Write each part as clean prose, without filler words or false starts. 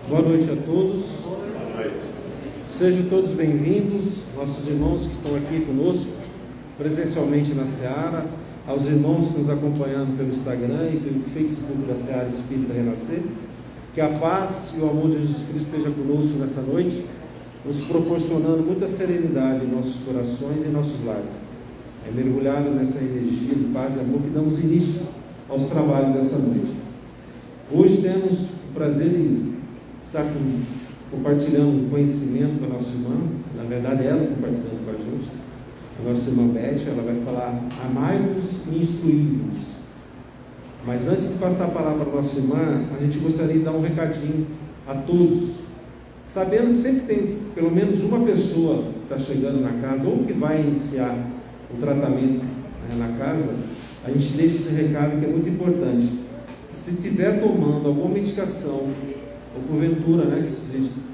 Boa noite a todos. Sejam todos bem-vindos, nossos irmãos que estão aqui conosco, presencialmente na Seara, aos irmãos que nos acompanhando pelo Instagram e pelo Facebook da Seara Espírita Renascer. Que a paz e o amor de Jesus Cristo esteja conosco nessa noite, nos proporcionando muita serenidade em nossos corações e em nossos lares. É mergulhado nessa energia de paz e amor que damos início aos trabalhos dessa noite. Hoje temos o prazer de estar compartilhando conhecimento com a nossa irmã, na verdade ela compartilhando com a gente, a nossa irmã Beth. Ela vai falar: amai-vos e instruí-vos. Mas antes de passar a palavra para a nossa irmã, a gente gostaria de dar um recadinho a todos, sabendo que sempre tem pelo menos uma pessoa que está chegando na casa ou que vai iniciar o tratamento na casa. A gente deixa esse recado que é muito importante. Se estiver tomando alguma medicação, ou porventura,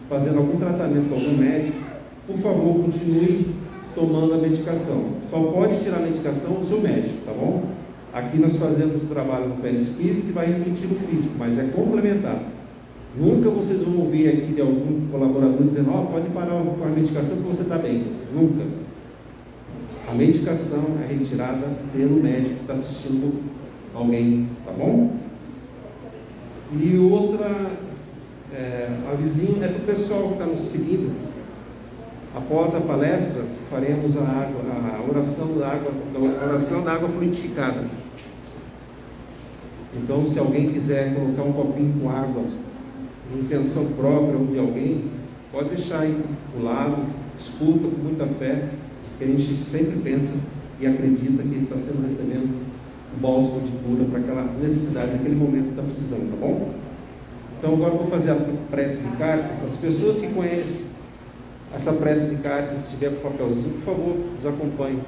fazendo algum tratamento com algum médico, por favor, continue tomando a medicação. Só pode tirar a medicação do seu médico, tá bom? Aqui nós fazemos o trabalho no perispírito que vai refletir no físico, mas é complementar. Nunca vocês vão ouvir aqui de algum colaborador dizendo: pode parar com a medicação porque você está bem. Nunca. A medicação é retirada pelo médico que está assistindo alguém, tá bom? E outra avisinho é para o pessoal que está nos seguindo. Após a palestra, faremos a oração da água fluidificada. Então, se alguém quiser colocar um copinho com água, em intenção própria ou de alguém, pode deixar aí do lado, escuta com muita fé, que a gente sempre pensa e acredita que está recebendo o bálsamo de cura para aquela necessidade, naquele momento que está precisando, tá bom? Então agora eu vou fazer a prece de cartas. As pessoas que conhecem essa prece de cartas, se tiver com papelzinho, por favor, nos acompanhe.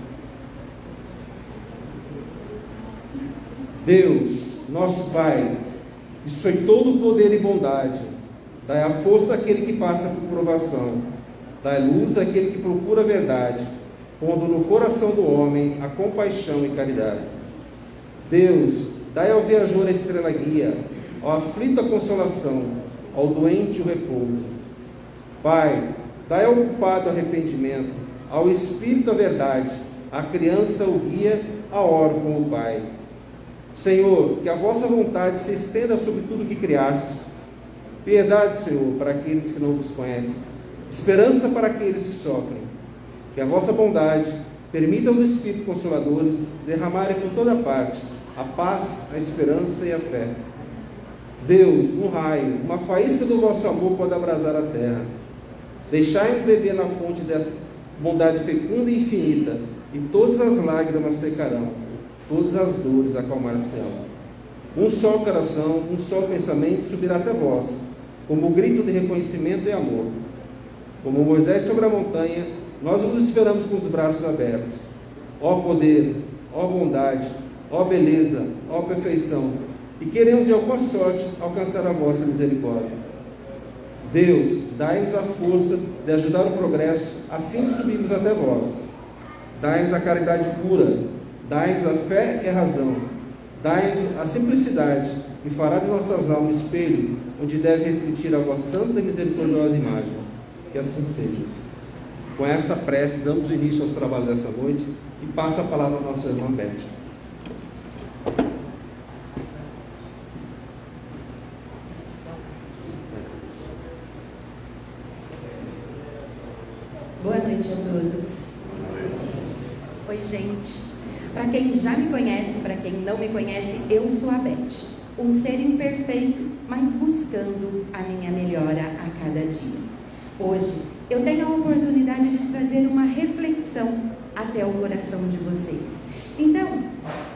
Deus, nosso Pai, isso é todo o poder e bondade. Dai a força àquele que passa por provação. Dai luz àquele que procura a verdade, pondo no coração do homem a compaixão e caridade. Deus, dai ao viajor a estrela guia, ao aflito a consolação, ao doente o repouso. Pai, dai ao culpado arrependimento, ao espírito a verdade, à criança o guia, ao órfão o pai. Senhor, que a vossa vontade se estenda sobre tudo que criaste. Piedade, Senhor, para aqueles que não vos conhecem, esperança para aqueles que sofrem. Que a vossa bondade permita aos Espíritos Consoladores derramarem por toda parte a paz, a esperança e a fé. Deus, um raio, uma faísca do vosso amor pode abrasar a terra. Deixai-nos beber na fonte dessa bondade fecunda e infinita, e todas as lágrimas secarão, todas as dores acalmar-se-ão. Um só coração, um só pensamento subirá até vós, como grito de reconhecimento e amor. Como Moisés sobre a montanha, nós vos esperamos com os braços abertos. Ó poder, ó bondade, ó beleza, ó perfeição, e queremos de alguma sorte alcançar a vossa misericórdia. Deus, dai-nos a força de ajudar o progresso, a fim de subirmos até vós. Dai-nos a caridade pura, dai-nos a fé e a razão, dai-nos a simplicidade, e fará de nossas almas espelho, onde deve refletir a vossa santa e misericordiosa imagem. Que assim seja. Com essa prece, damos início aos trabalhos dessa noite, e passo a palavra à nossa irmã Beth. Boa noite a todos. Oi, gente. Para quem já me conhece, para quem não me conhece, eu sou a Beth, um ser imperfeito, mas buscando a minha melhora a cada dia. Hoje eu tenho a oportunidade de trazer uma reflexão até o coração de vocês. Então,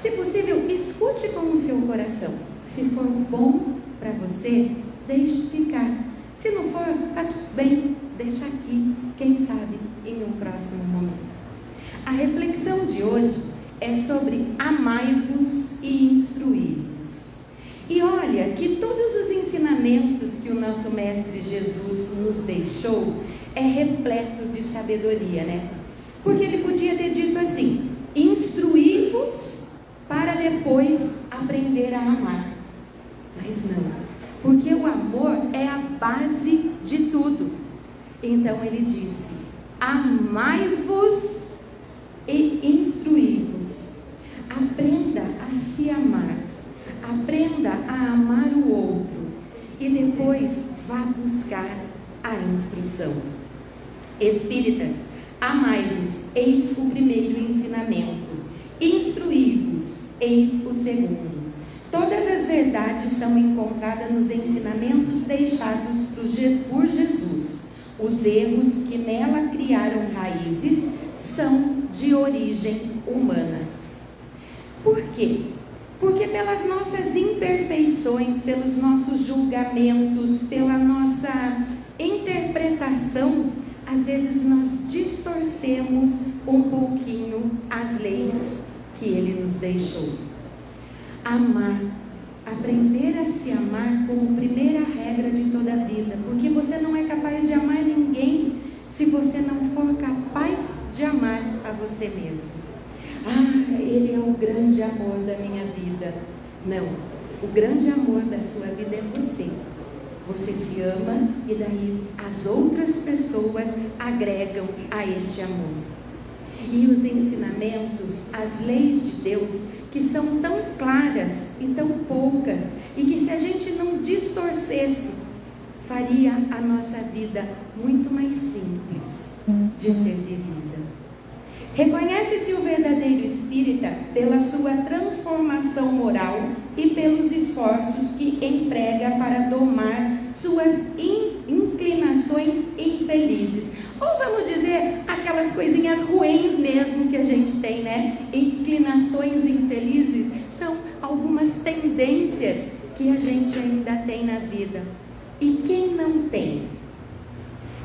se possível, escute com o seu coração. Se for bom para você, deixe ficar. Se não for, está tudo bem, deixa aqui, quem sabe em um próximo momento. A reflexão de hoje é sobre amai-vos e instruí-vos. E olha que todos os ensinamentos que o nosso Mestre Jesus nos deixou é repleto de sabedoria, né? Porque ele podia ter dito assim: instruí-vos para depois aprender a amar. Mas não, porque o amor é a base de tudo. Então ele disse: amai-vos e instruí-vos. Aprenda a se amar, aprenda a amar o outro e depois vá buscar a instrução. Espíritas, amai-vos, eis o primeiro ensinamento. Instruí-vos, eis o segundo. Todas as verdades são encontradas nos ensinamentos deixados por Jesus. Os erros que nela criaram raízes são de origem humanas. Por quê? Porque pelas nossas imperfeições, pelos nossos julgamentos, pela nossa interpretação, às vezes nós distorcemos um pouquinho as leis que Ele nos deixou. Amar, aprender a se amar como primeira regra de toda a vida, porque você não é capaz de amar ninguém se você não for capaz de amar a você mesmo. Ele é o grande amor da minha vida. Não, o grande amor da sua vida é você. Você se ama e daí as outras pessoas agregam a este amor. E os ensinamentos, as leis de Deus, que são tão claras e tão poucas, e que se a gente não distorcesse, faria a nossa vida muito mais simples de ser vivida. Reconhece-se o verdadeiro espírita pela sua transformação moral e pelos esforços que emprega para domar suas inclinações infelizes. Ou vamos dizer, aquelas coisinhas ruins mesmo que a gente tem, né? Inclinações infelizes são algumas tendências que a gente ainda tem na vida. E quem não tem?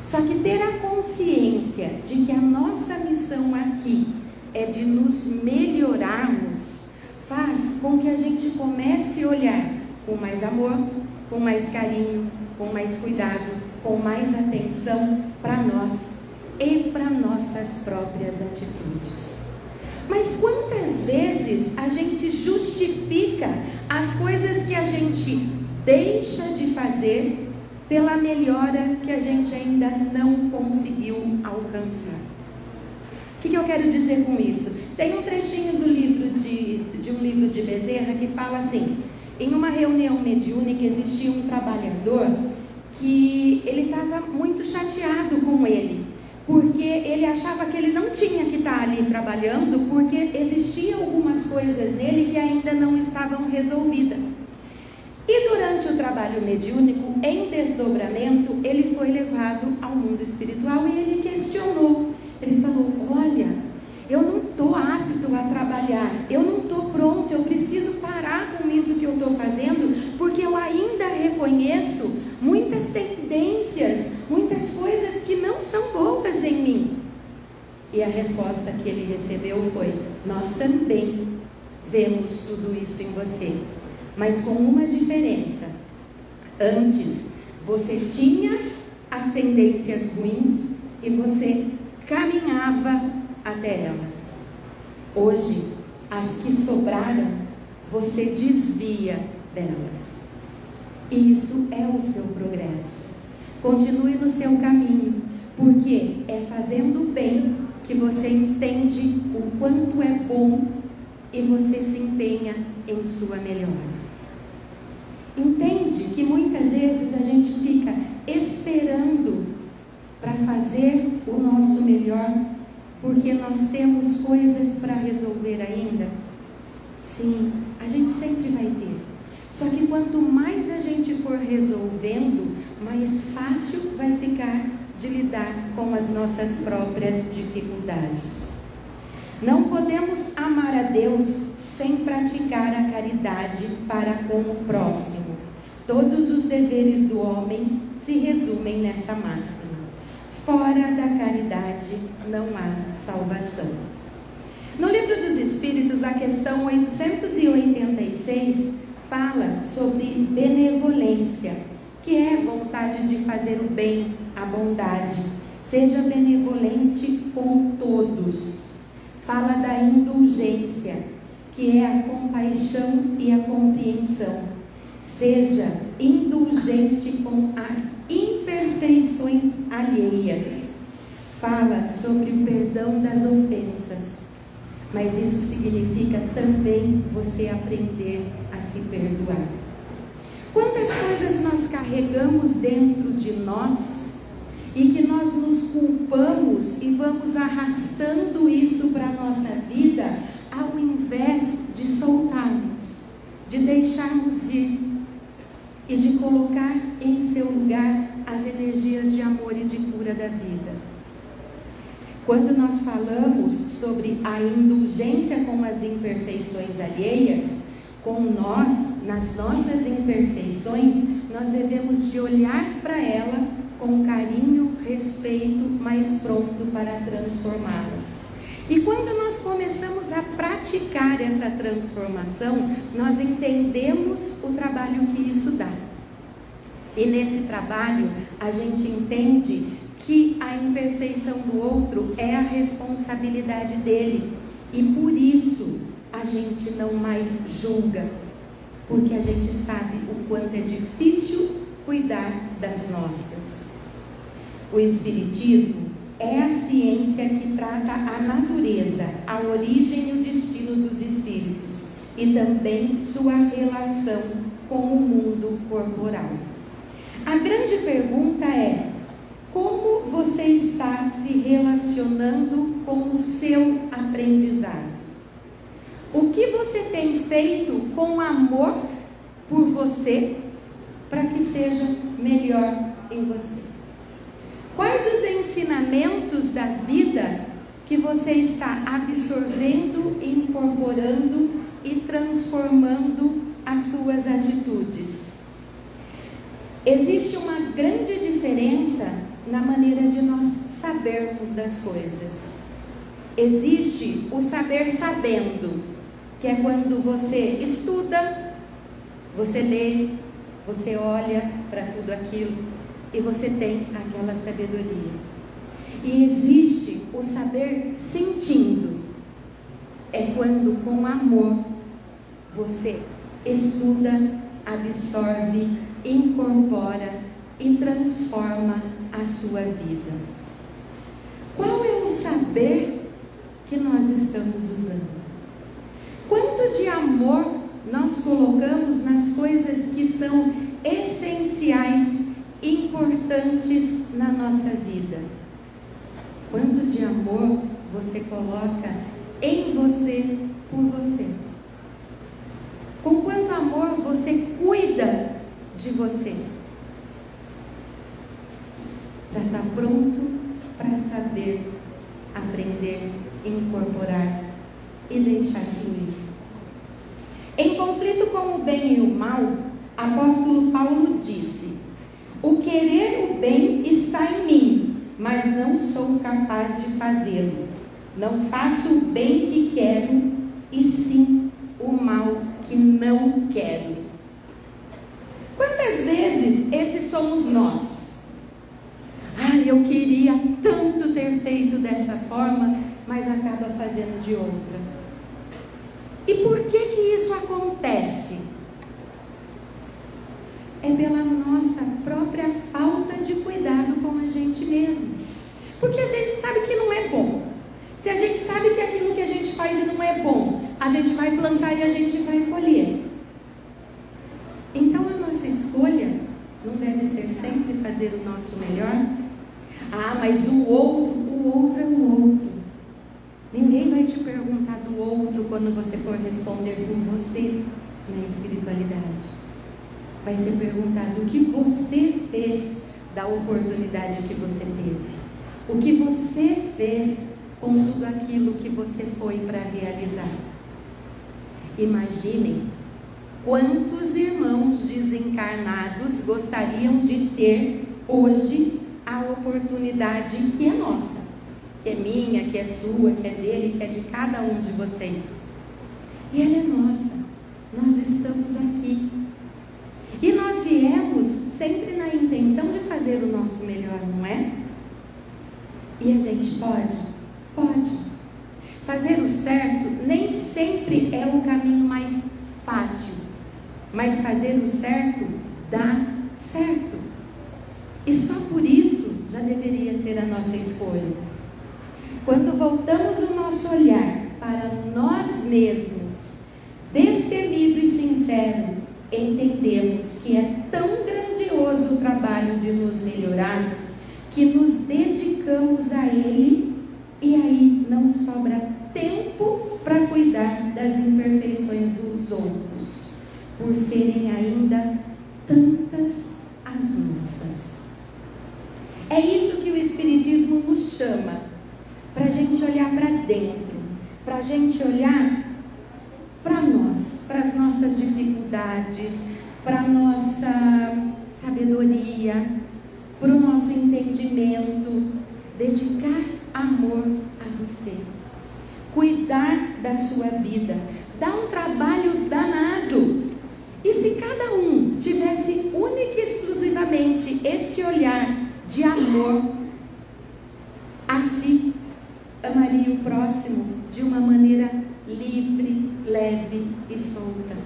Só que ter a consciência de que a nossa missão aqui é de nos melhorarmos, faz com que a gente comece a olhar com mais amor, com mais carinho, com mais cuidado, com mais atenção para nós e para nossas próprias atitudes. Mas quantas vezes a gente justifica as coisas que a gente deixa de fazer pela melhora que a gente ainda não conseguiu alcançar? O que eu quero dizer com isso? Tem um trechinho do livro de um livro de Bezerra que fala assim: em uma reunião mediúnica existia um trabalhador que ele estava muito chateado com ele, porque ele achava que ele não tinha que estar ali trabalhando, porque existiam algumas coisas nele que ainda não estavam resolvidas. E durante o trabalho mediúnico, em desdobramento, ele foi levado ao mundo espiritual e ele questionou. Ele falou: olha, eu não estou apto a trabalhar, eu não estou pronto, eu preciso parar com isso que eu estou fazendo, porque eu ainda reconheço muitas tendências, muitas coisas que não são boas em mim. E a resposta que ele recebeu foi: nós também vemos tudo isso em você, mas com uma diferença. Antes você tinha as tendências ruins e você caminhava até elas. Hoje, as que sobraram, você desvia delas. E isso é o seu progresso. Continue no seu caminho, porque é fazendo bem que você entende o quanto é bom e você se empenha em sua melhora. Entende que muitas vezes a gente fica esperando para fazer o nosso melhor, porque nós temos coisas para resolver ainda? Sim, a gente sempre vai ter. Só que quanto mais a gente for resolvendo, mais fácil vai ficar de lidar com as nossas próprias dificuldades. Não podemos amar a Deus sem praticar a caridade para com o próximo. Todos os deveres do homem se resumem nessa máxima: fora da caridade não há salvação. No Livro dos Espíritos, a questão 886 fala sobre benevolência, que é a vontade de fazer o bem, a bondade. Seja benevolente com todos. Fala da indulgência, que é a compaixão e a compreensão. Seja indulgente com as imperfeições alheias. Fala sobre o perdão das ofensas. Mas isso significa também você aprender a se perdoar. Quantas coisas nós carregamos dentro de nós e que nós nos culpamos e vamos arrastando isso para a nossa vida, ao invés de soltarmos, de deixarmos ir e de colocar em seu lugar as energias de amor e de cura da vida. Quando nós falamos sobre a indulgência com as imperfeições alheias, com nós, nas nossas imperfeições, nós devemos de olhar para ela com carinho, respeito, mas pronto para transformá-las. E quando nós começamos a praticar essa transformação, nós entendemos o trabalho que isso dá. E nesse trabalho, a gente entende que a imperfeição do outro é a responsabilidade dele. E por isso, a gente não mais julga, porque a gente sabe o quanto é difícil cuidar das nossas. O Espiritismo é a ciência que trata a natureza, a origem e o destino dos espíritos e também sua relação com o mundo corporal. A grande pergunta é: como você está se relacionando com o seu aprendizado? O que você tem feito com amor por você para que seja melhor em você? Quais os ensinamentos da vida que você está absorvendo, incorporando e transformando as suas atitudes? Existe uma grande diferença na maneira de nós sabermos das coisas. Existe o saber sabendo, que é quando você estuda, você lê, você olha para tudo aquilo e você tem aquela sabedoria. E existe o saber sentindo. É quando com amor você estuda, absorve, incorpora e transforma a sua vida. Qual é o saber que nós estamos usando? Quanto de amor nós colocamos nas coisas que são essenciais, importantes na nossa vida? Quanto de amor você coloca em você, por você? Com quanto amor você cuida de você? Para estar pronto para saber, aprender, incorporar e deixar fluir. Em conflito com o bem e o mal, apóstolo Paulo disse: o querer o bem está em mim, mas não sou capaz de fazê-lo. Não faço o bem que quero, e sim o mal que não quero. Quantas vezes esses somos nós? Eu queria tanto ter feito dessa forma, mas acaba fazendo de outra. E por que isso acontece? É pela nossa própria falta de cuidado com a gente mesmo. Porque a gente sabe que não é bom. Se a gente sabe que aquilo que a gente faz não é bom, a gente vai plantar e a gente vai colher. Então a nossa escolha não deve ser sempre fazer o nosso melhor. Mas o outro é o outro. Ninguém vai te perguntar do outro quando você for responder por você na espiritualidade. Vai ser perguntado o que você fez da oportunidade que você teve. O que você fez com tudo aquilo que você foi para realizar. Imaginem quantos irmãos desencarnados gostariam de ter hoje a oportunidade que é nossa, que é minha, que é sua, que é dele, que é de cada um de vocês. E ela é nossa. Nós estamos aqui. E nós viemos sempre na intenção de fazer o nosso melhor, não é? E a gente pode? Pode. Fazer o certo nem sempre é o caminho mais fácil. mas fazer o certo dá certo. E só por isso já deveria ser a nossa escolha. Quando voltamos o nosso olhar para nós mesmos, destemido e sincero, entendemos que é tão grandioso o trabalho de nos melhorarmos, que nos dedicamos a Ele, e aí não sobra tempo para cuidar das imperfeições dos outros, por serem ainda tantas as nossas. É isso que o Espiritismo nos chama, para a gente olhar para dentro, para a gente olhar para nós, para as nossas dificuldades, para a nossa sabedoria, para o nosso entendimento, dedicar amor a você, cuidar da sua vida, dá um trabalho danado. E se cada um tivesse única e exclusivamente esse olhar de amor a si, amaria o próximo de uma maneira livre, leve e solta.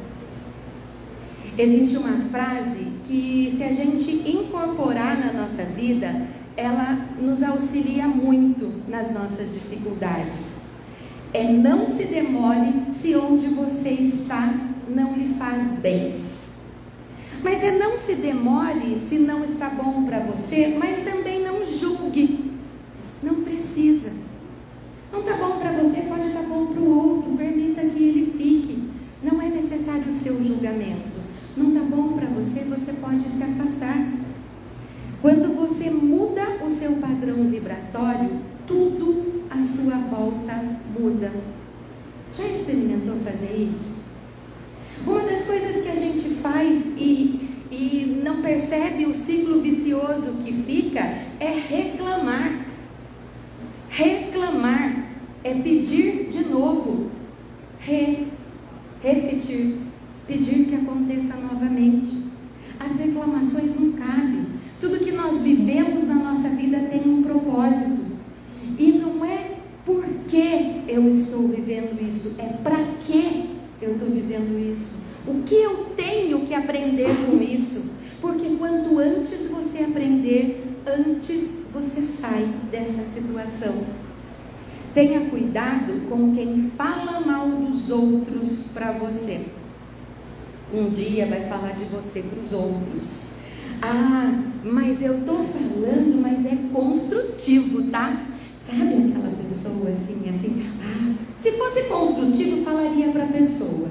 Existe uma frase que, se a gente incorporar na nossa vida, ela nos auxilia muito nas nossas dificuldades. É: não se demore se onde você está não lhe faz bem. Mas é: não se demore se não está bom para você, mas também não julgue. Não precisa. Não está bom para você, pode estar bom para o outro, permita que ele fique. Não é necessário o seu julgamento. Não está bom para você, você pode se afastar. Quando você muda o seu padrão vibratório, tudo à sua volta muda. Já experimentou fazer isso? Uma das coisas que a gente faz e não percebe o ciclo vicioso que fica é reclamar. Reclamar é pedir de novo, repetir, pedir que aconteça novamente. As reclamações não cabem. Tudo que nós vivemos na nossa vida tem um propósito. E não é por que eu estou vivendo isso, é para que eu estou vivendo isso. O que eu tenho que aprender com isso? Porque quanto antes você aprender, antes você sai dessa situação. Tenha cuidado com quem fala mal dos outros para você. Um dia vai falar de você para os outros. Ah, mas eu estou falando, mas é construtivo, tá? Sabe aquela pessoa assim, se fosse construtivo, falaria para a pessoa.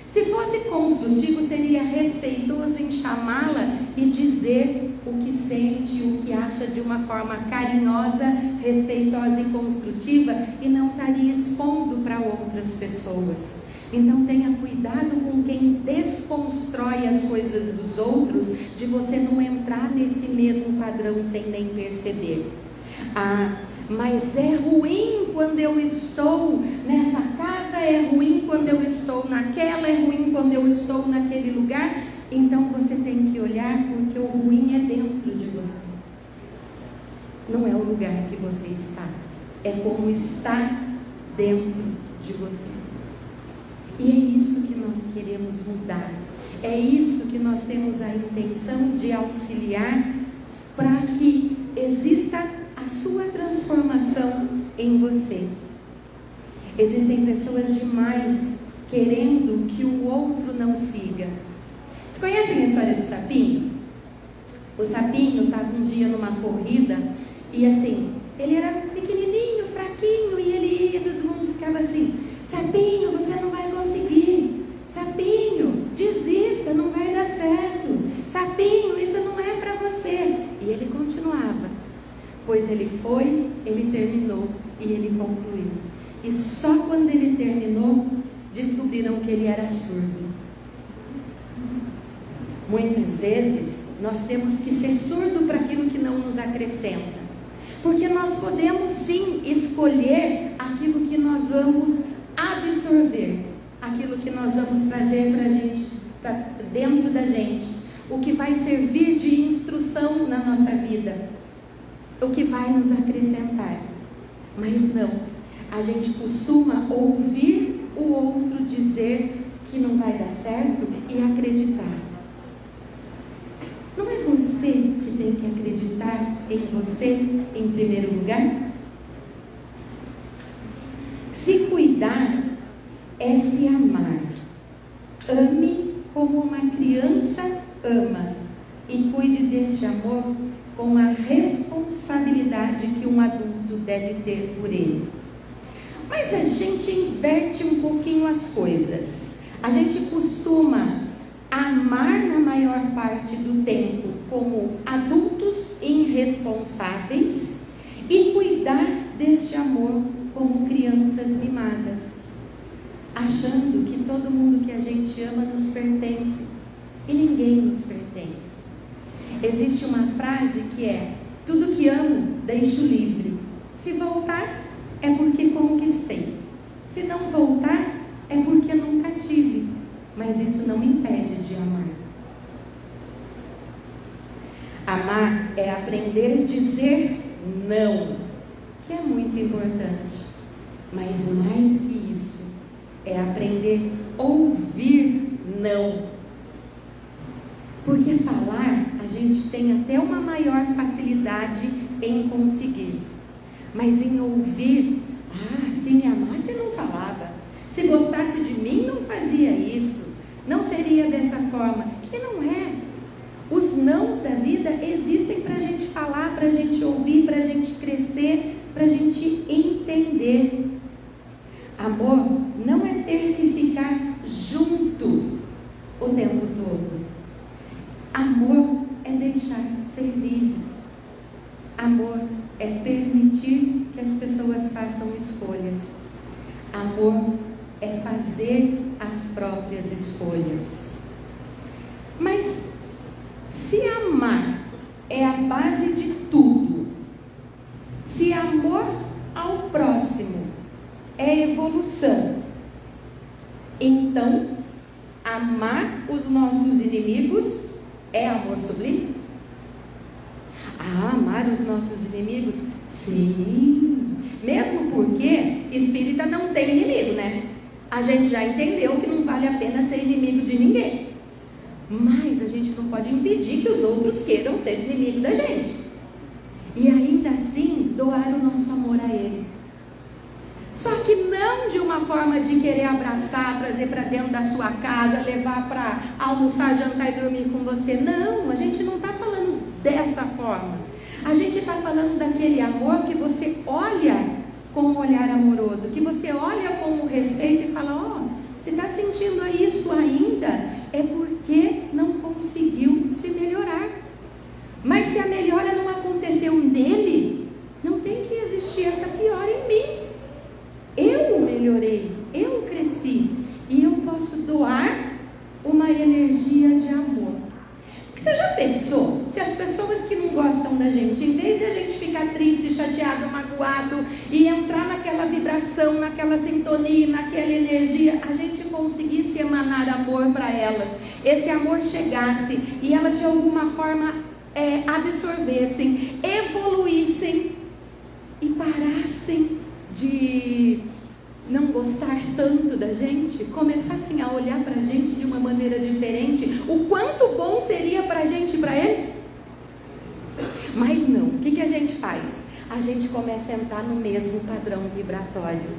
Se fosse construtivo, seria respeitoso em chamá-la e dizer o que sente, o que acha de uma forma carinhosa, respeitosa e construtiva, e não estaria expondo para outras pessoas. Então tenha cuidado com quem desconstrói as coisas dos outros, de você não entrar nesse mesmo padrão sem nem perceber. Ah, mas é ruim quando eu estou nessa casa, é ruim quando eu estou naquela, é ruim quando eu estou naquele lugar. Então você tem que olhar, porque o ruim é dentro de você. Não é o lugar que você está, é como está dentro de você. E é isso que nós queremos mudar. É isso que nós temos a intenção de auxiliar para que exista a sua transformação em você. Existem pessoas demais querendo que o outro não siga. Vocês conhecem a história do sapinho? O sapinho estava um dia numa corrida e assim, ele era pequenininho, fraquinho, e ele ia, todo mundo ficava assim: sapinho, você não vai conseguir. Sapinho, desista, não vai dar certo. Sapinho, isso não é para você. E ele continuava. Pois ele foi, ele terminou e ele concluiu. E só quando ele terminou, descobriram que ele era surdo. Muitas vezes, nós temos que ser surdo para aquilo que não nos acrescenta. Porque nós podemos sim escolher aquilo que nós vamos absorver, aquilo que nós vamos trazer para a gente, para dentro da gente, o que vai servir de instrução na nossa vida, o que vai nos acrescentar. Mas não, a gente costuma ouvir o outro dizer que não vai dar certo e acreditar. Não é você que tem que acreditar em você em primeiro lugar? Se cuidar é se amar. Ame como uma criança ama e cuide deste amor com a responsabilidade que um adulto deve ter por ele. Mas a gente inverte um pouquinho as coisas. A gente costuma amar na maior parte do tempo como adultos irresponsáveis e cuidar deste amor como crianças mimadas, achando que todo mundo que a gente ama nos pertence e ninguém nos pertence. Existe uma frase que é: tudo que amo deixo livre. Se voltar é porque conquistei, se não voltar é porque nunca tive, mas isso não impede de amar. Amar é aprender a dizer não, que é muito importante, mas mais que isso, é aprender a ouvir não. Porque falar, a gente tem até uma maior facilidade em conseguir, mas em ouvir, se me amasse não falava, se gostasse de mim não fazia isso, não seria dessa forma, que não é. Os nãos da vida existem para a gente falar, para a gente ouvir, para a gente crescer, para a gente entender. Amor não é ter que ficar junto o tempo todo. Amor é deixar ser livre. Amor é permitir que as pessoas façam escolhas. Amor é fazer as próprias escolhas. Mas se amar é a base de tudo, se amor ao próximo é evolução, então amar os nossos inimigos é amor sublime? Amar os nossos inimigos? Sim, mesmo porque espírita não tem inimigo, né? A gente já entendeu que não vale a pena ser inimigo de ninguém, mas a gente não pode impedir que os outros queiram ser inimigo da gente, e ainda assim doar o nosso amor a eles. Só que não de uma forma de querer abraçar, trazer para dentro da sua casa, levar para almoçar, jantar e dormir com você. Não, a gente não está falando dessa forma. A gente está falando daquele amor que você olha com um olhar amoroso, que você olha com respeito e fala: se está sentindo isso ainda, é porque não conseguiu se melhorar. Mas se a melhora não aconteceu nele, não tem que existir essa piora em mim. Eu melhorei, eu cresci, e eu posso doar uma energia de amor. Porque você já pensou, se as pessoas que não gostam da gente, em vez de a gente ficar triste, chateado, magoado, e entrar naquela vibração, naquela sintonia, naquela energia, a gente conseguisse emanar amor para elas, esse amor chegasse, e elas de alguma forma absorvessem, evoluíssem, e parassem de não gostar tanto da gente, começassem a olhar para a gente de uma maneira diferente, o quanto bom seria para a gente e para eles? Mas não, o que a gente faz? A gente começa a entrar no mesmo padrão vibratório.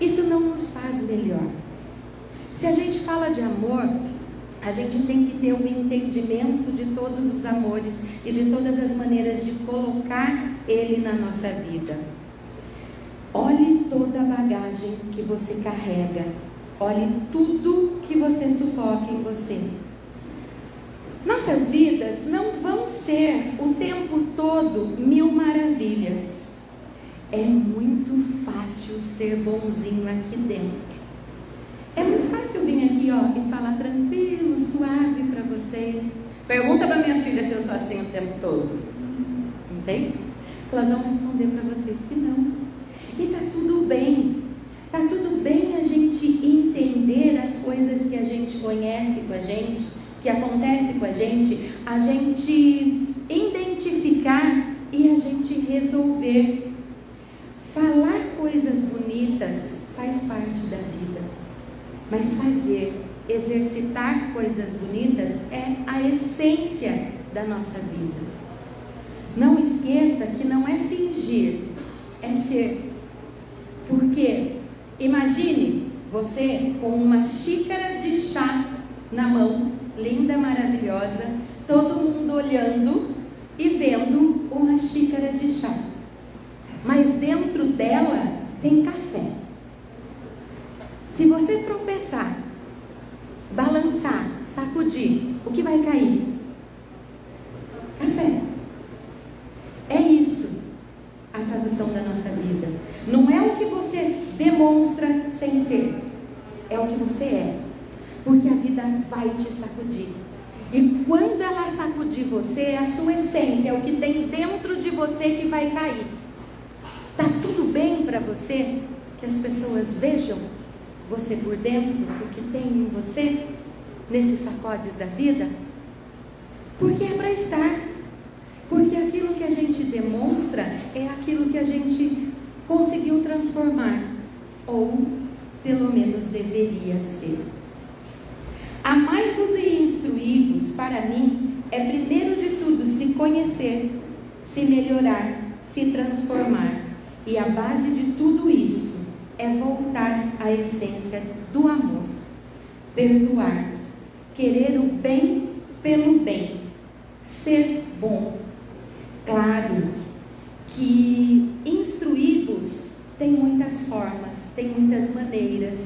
Isso não nos faz melhor. Se a gente fala de amor, a gente tem que ter um entendimento de todos os amores e de todas as maneiras de colocar ele na nossa vida. Olhe toda a bagagem que você carrega. Olhe tudo que você sufoca em você. Nossas vidas não vão ser o tempo todo mil maravilhas. É muito fácil ser bonzinho aqui dentro. É muito fácil vir aqui e falar tranquilo, suave para vocês. Pergunta para minhas filhas se eu sou assim o tempo todo. Entende? Elas vão responder para vocês que não. E está tudo bem. Está tudo bem a gente entender as coisas que a gente conhece com a gente, que acontece com a gente identificar e a gente resolver. Falar coisas bonitas faz parte da vida, mas fazer exercitar coisas bonitas é a essência da nossa vida. Não esqueça que não é fingir, é ser. Porque imagine você com uma xícara de chá na mão, linda, maravilhosa, todo mundo olhando e vendo uma xícara de chá. Mas dentro dela tem café. Se você tropeçar, balançar, sacudir, o que vai cair? Café. É isso a tradução da nossa vida. Não é o que você demonstra sem ser, é o que você é. Porque a vida vai te sacudir. E quando ela sacudir você, é a sua essência, é o que tem dentro de você que vai cair. Tá tudo bem para você que as pessoas vejam você por dentro, o que tem em você, nesses sacodes da vida? Porque é para estar. Porque aquilo que a gente demonstra é aquilo que a gente conseguiu transformar, ou pelo menos deveria ser. Amai-vos e instruí-vos, para mim, é primeiro de tudo se conhecer, se melhorar, se transformar. E a base de tudo isso é voltar à essência do amor. Perdoar, querer o bem pelo bem, ser bom. Claro que instruí-vos tem muitas formas, tem muitas maneiras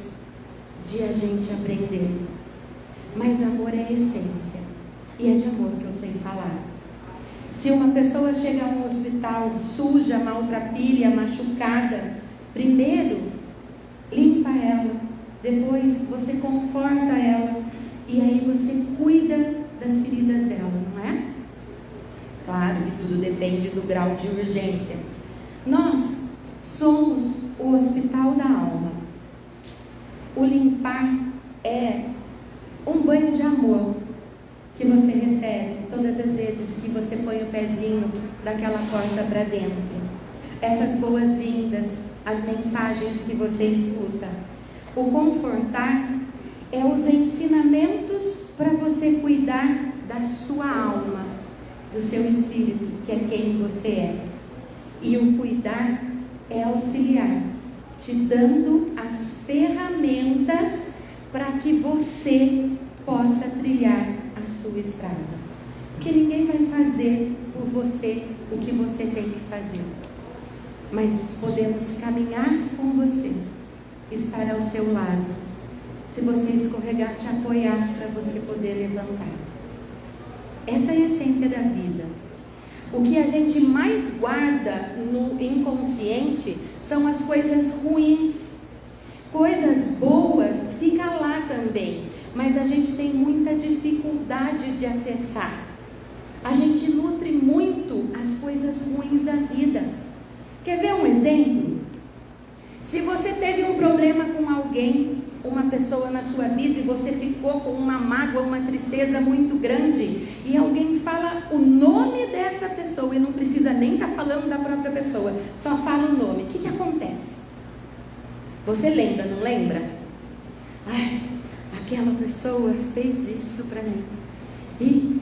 de a gente aprender. Mas amor é essência, e é de amor que eu sei falar. Se uma pessoa chega a um hospital suja, maltrapilha, machucada, primeiro limpa ela, depois você conforta ela, e aí você cuida das feridas dela, não é? Claro que tudo depende do grau de urgência. Nós somos o hospital da alma. O limpar é um banho de amor que você recebe todas as vezes que você põe o pezinho daquela porta para dentro. Essas boas-vindas, as mensagens que você escuta. O confortar é os ensinamentos para você cuidar da sua alma, do seu espírito, que é quem você é. E o cuidar é auxiliar, te dando as ferramentas para que você possa trilhar a sua estrada. Porque ninguém vai fazer por você o que você tem que fazer. Mas podemos caminhar com você, estar ao seu lado. Se você escorregar, te apoiar para você poder levantar. Essa é a essência da vida. O que a gente mais guarda no inconsciente são as coisas ruins. Coisas boas fica lá também, mas a gente tem muita dificuldade de acessar. A gente nutre muito as coisas ruins da vida. Quer ver um exemplo? Se você teve um problema com alguém, uma pessoa na sua vida, e você ficou com uma mágoa, uma tristeza muito grande, e alguém fala o nome dessa pessoa, e não precisa nem estar falando da própria pessoa, só fala o nome, o que acontece? Você lembra, não lembra? Ai, aquela pessoa fez isso para mim. E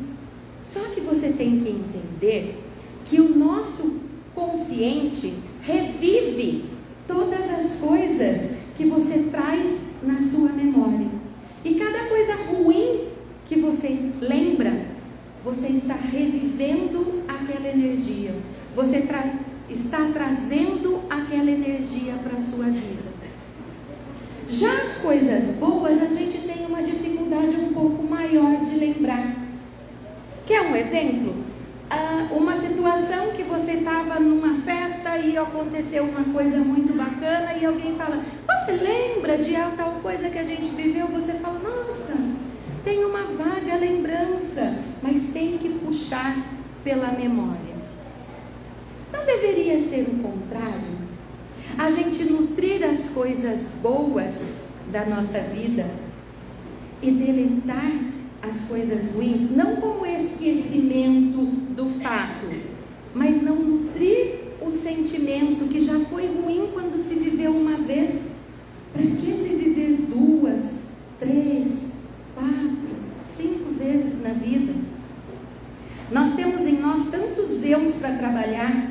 só que você tem que entender que o nosso consciente revive todas as coisas que você traz na sua memória. E cada coisa ruim que você lembra, você está revivendo aquela energia. Você está trazendo aquela energia para a sua vida. Já as coisas boas, a gente tem uma dificuldade um pouco maior de lembrar. Quer um exemplo? Uma situação que você estava numa festa e aconteceu uma coisa muito bacana e alguém fala, você lembra de tal coisa que a gente viveu? Você fala, nossa, tem uma vaga lembrança, mas tem que puxar pela memória. Não deveria ser o contrário? A gente nutrir as coisas boas da nossa vida e deletar as coisas ruins, não como esquecimento do fato, mas não nutrir o sentimento que já foi ruim quando se viveu uma vez. Para que se viver 2, 3, Nós temos em nós tantos eus para trabalhar,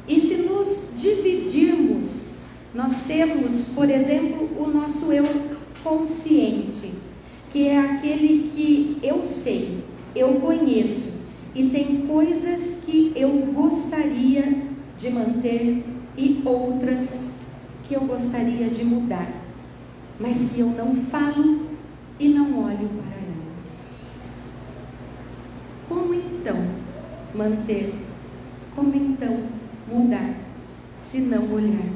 e se nos dividirmos, nós temos, por exemplo, o nosso eu consciente, que é aquele que eu sei, eu conheço, e tem coisas que eu gostaria de manter e outras que eu gostaria de mudar, mas que eu não falo e não olho para elas. Como então manter? Como então mudar, se não olhar?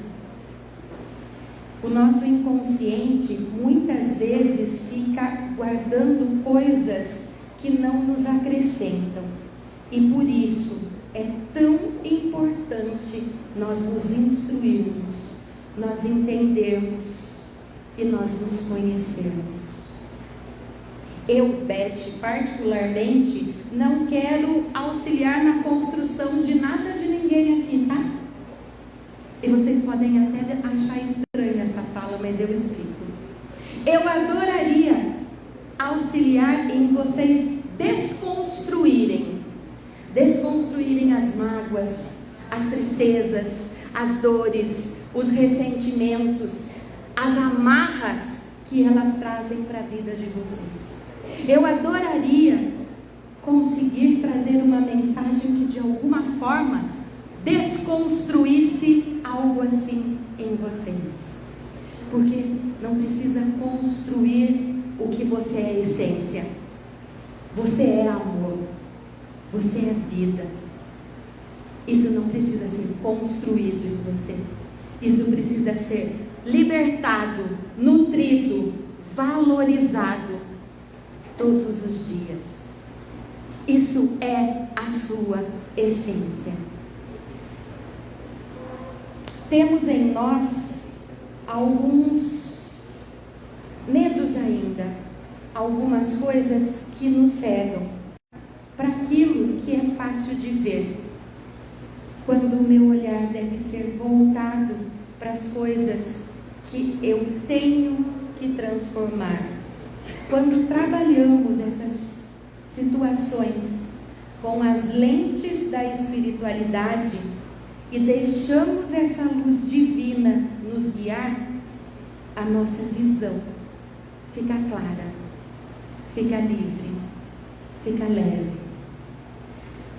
O nosso inconsciente muitas vezes fica guardando coisas que não nos acrescentam, e por isso é tão importante nós nos instruirmos, nós entendermos e nós nos conhecermos. Eu, Beth, particularmente, não quero auxiliar na construção de nada de ninguém aqui, tá? E vocês podem até achar estranha essa fala, mas eu explico. Eu adoraria auxiliar em vocês desconstruírem as mágoas, as tristezas, as dores, os ressentimentos, as amarras que elas trazem para a vida de vocês. Eu adoraria conseguir trazer uma mensagem que de alguma forma desconstruísse algo assim em vocês. Porque não precisa construir o que você é essência. Você é amor. Você é vida. Isso não precisa ser construído em você. Isso precisa ser libertado, nutrido, valorizado todos os dias. Isso é a sua essência. Temos em nós alguns medos ainda, algumas coisas que nos cegam para aquilo que é fácil de ver, quando o meu olhar deve ser voltado para as coisas que eu tenho que transformar. Quando trabalhamos essas situações com as lentes da espiritualidade e deixamos essa luz divina nos guiar, a nossa visão fica clara, fica livre, fica leve.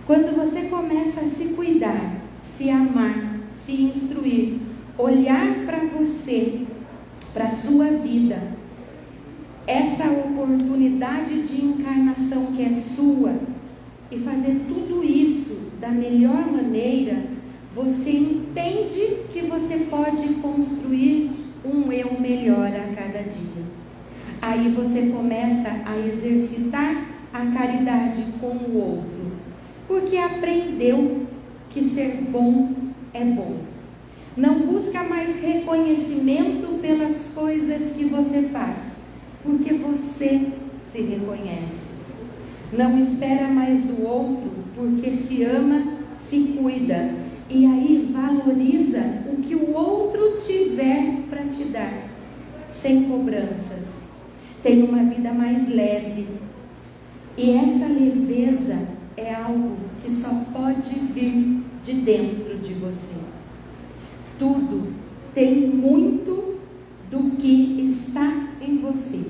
Quando você começa a se cuidar, se amar, se instruir, olhar para você, para a sua vida, essa oportunidade de encarnação que é sua, e fazer tudo isso da melhor maneira, você entende que você pode construir um eu melhor a cada dia. Aí você começa a exercitar a caridade com o outro, porque aprendeu que ser bom é bom. Não busca mais reconhecimento pelas coisas que você faz, porque você se reconhece. Não espera mais do outro, porque se ama, se cuida, e aí valoriza o que o outro tiver para te dar, sem cobranças. Tem uma vida mais leve, e essa leveza é algo que só pode vir de dentro de você. Tudo tem muito do que está em você.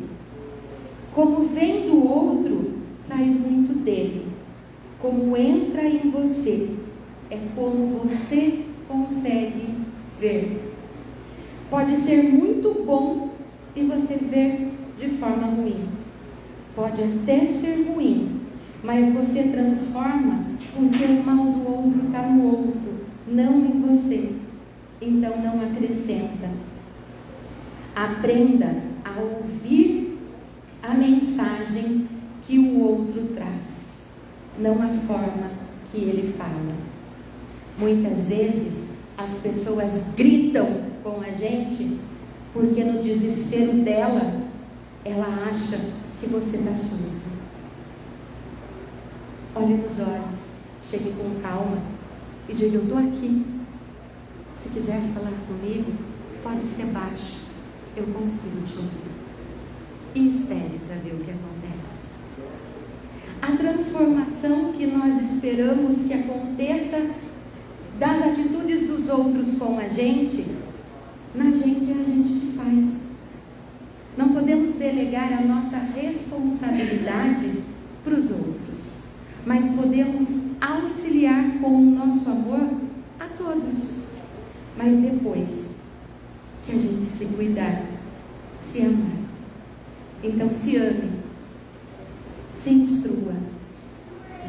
Como vem do outro, traz muito dele. Como entra em você, é como você consegue ver. Pode ser muito bom e você ver de forma ruim. Pode até ser ruim, mas você transforma porque o mal do outro está no outro, não em você. Então não acrescenta. Aprenda a ouvir a mensagem que o outro traz, não a forma que ele fala. Muitas vezes as pessoas gritam com a gente porque no desespero dela, ela acha que você está surdo. Olhe nos olhos, chegue com calma e diga: eu estou aqui. Se quiser falar comigo, pode ser baixo, eu consigo te ouvir. E espere para ver o que acontece. transformação que nós esperamos que aconteça das atitudes dos outros com a gente, na gente é a gente que faz. Não podemos delegar a nossa responsabilidade para os outros, mas podemos auxiliar com o nosso amor a todos. Mas depois que a gente se cuidar, se amar, então se ame, se instrua,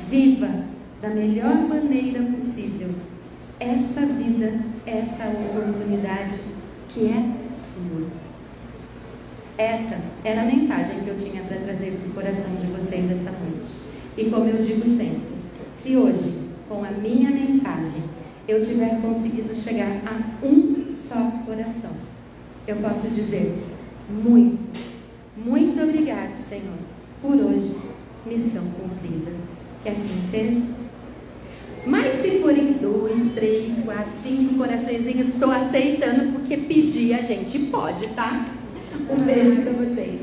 viva da melhor maneira possível essa vida, essa oportunidade que é sua. Essa era a mensagem que eu tinha para trazer para o coração de vocês essa noite. E como eu digo sempre, se hoje, com a minha mensagem, eu tiver conseguido chegar a um só coração, eu posso dizer: muito obrigado, Senhor, por hoje, missão cumprida. Que assim seja. Mas se forem 2, 3, 4, 5 coraçõezinhos, estou aceitando, porque pedir a gente pode, tá? Um beijo para vocês.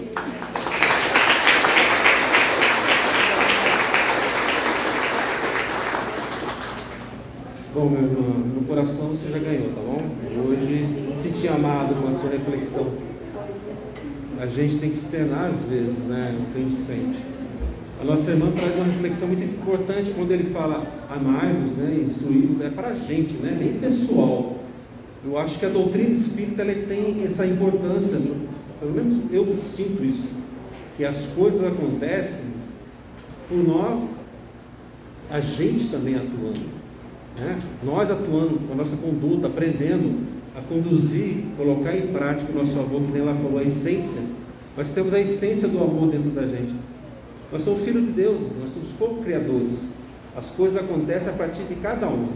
Bom, meu irmão, no coração você já ganhou, tá bom? Hoje, se sentir amado com a sua reflexão. A gente tem que externar às vezes, né? O que a gente sente. A nossa irmã traz uma reflexão muito importante quando ele fala amai-vos, né? Instruí-vos, é para a gente, né? Nem pessoal. Eu acho que a doutrina espírita ela tem essa importância, pelo menos eu sinto isso, que as coisas acontecem por nós, a gente também atuando, né? Nós atuando com a nossa conduta, aprendendo a conduzir, colocar em prática o nosso amor, que nem ela falou, a essência. Nós temos a essência do amor dentro da gente. Nós somos filhos de Deus, nós somos co-criadores. As coisas acontecem a partir de cada um.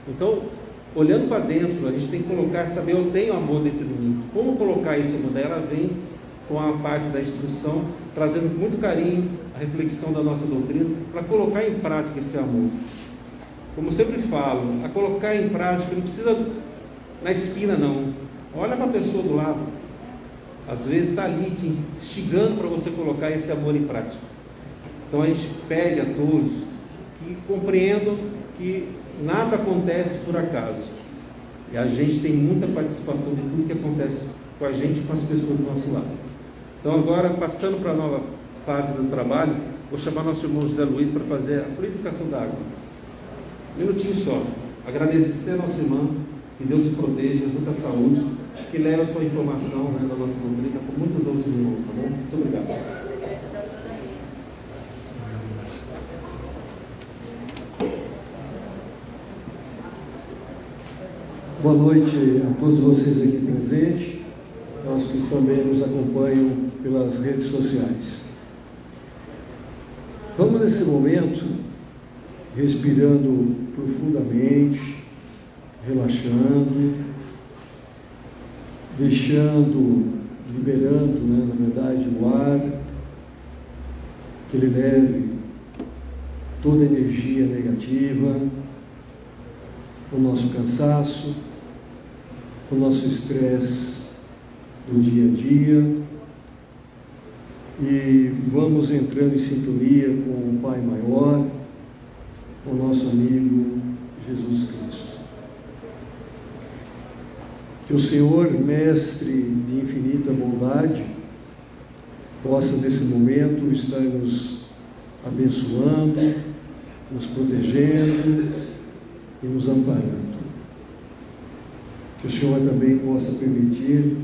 Então, olhando para dentro, a gente tem que colocar, saber, eu tenho amor dentro de mim. Como colocar isso no dela? Ela vem com a parte da instrução, trazendo com muito carinho a reflexão da nossa doutrina, para colocar em prática esse amor. Como eu sempre falo, a colocar em prática, não precisa na esquina não. Olha para a pessoa do lado. Às vezes está ali te instigando para você colocar esse amor em prática. Então a gente pede a todos que compreendam que nada acontece por acaso. E a gente tem muita participação de tudo que acontece com a gente e com as pessoas do nosso lado. Então agora, passando para a nova fase do trabalho, vou chamar nosso irmão José Luiz para fazer a fluidificação da água. Um minutinho só. Agradecer a nossa irmã, que Deus se proteja, muita saúde, que leve a sua informação, né, da nossa doutrina com muitos outros irmãos, tá bom? Muito obrigado. Boa noite a todos vocês aqui presentes, aos que também nos acompanham pelas redes sociais. Vamos nesse momento, respirando profundamente, relaxando, deixando, liberando, né, na verdade, o ar, que ele leve toda a energia negativa, o nosso cansaço, o nosso estresse do dia a dia, e vamos entrando em sintonia com o Pai Maior, com o nosso amigo Jesus Cristo. Que o Senhor, Mestre de infinita bondade, possa nesse momento estar nos abençoando, nos protegendo e nos amparando. Que o Senhor também possa permitir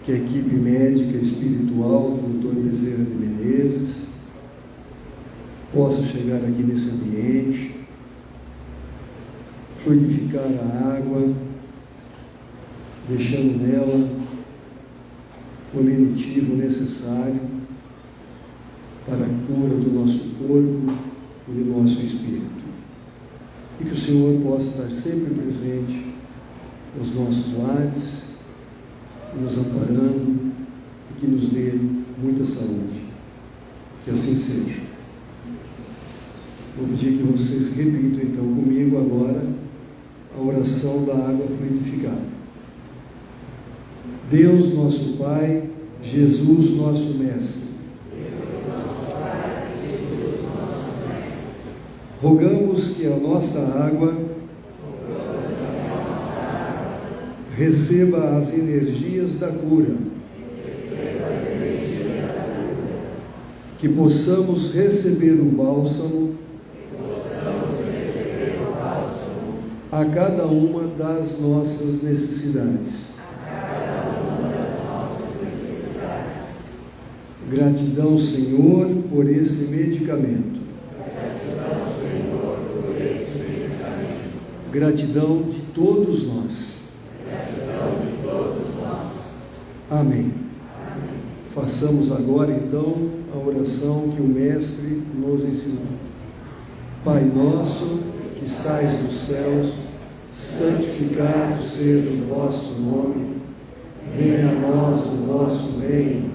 que a equipe médica e espiritual do Dr. Bezerra de Menezes possa chegar aqui nesse ambiente, fluidificar a água, deixando nela o lenitivo necessário para a cura do nosso corpo e do nosso espírito. E que o Senhor possa estar sempre presente nos nossos lares, nos amparando e que nos dê muita saúde. Que assim seja. Vou pedir que vocês repitam então comigo agora a oração da água fluidificada. Deus nosso Pai, Jesus nosso Mestre, Rogamos que a nossa água receba as energias da cura, que possamos receber o bálsamo a cada uma das nossas necessidades. Gratidão, Senhor, por esse medicamento. Gratidão de todos nós. Amém. Façamos agora, então, a oração que o Mestre nos ensinou. Pai nosso, que estais nos céus, santificado seja o vosso nome. Venha a nós o vosso reino.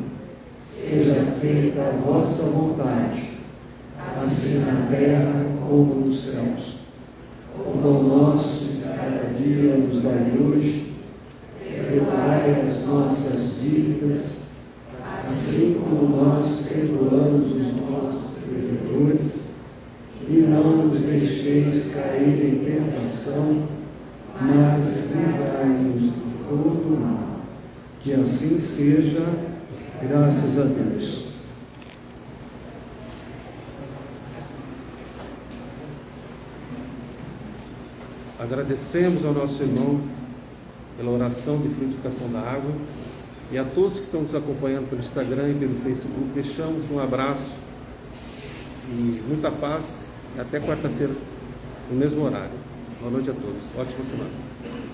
Seja feita a vossa vontade, assim na terra como nos céus. O pão nosso de cada dia nos dai hoje. Perdoai as nossas dívidas, assim como nós perdoamos os nossos devedores. E não nos deixeis cair em tentação, mas livrai-nos de todo o mal. Que assim seja, graças a Deus. Agradecemos ao nosso irmão pela oração de frutificação da água e a todos que estão nos acompanhando pelo Instagram e pelo Facebook. Deixamos um abraço e muita paz e até quarta-feira no mesmo horário. Boa noite a todos. Ótima semana.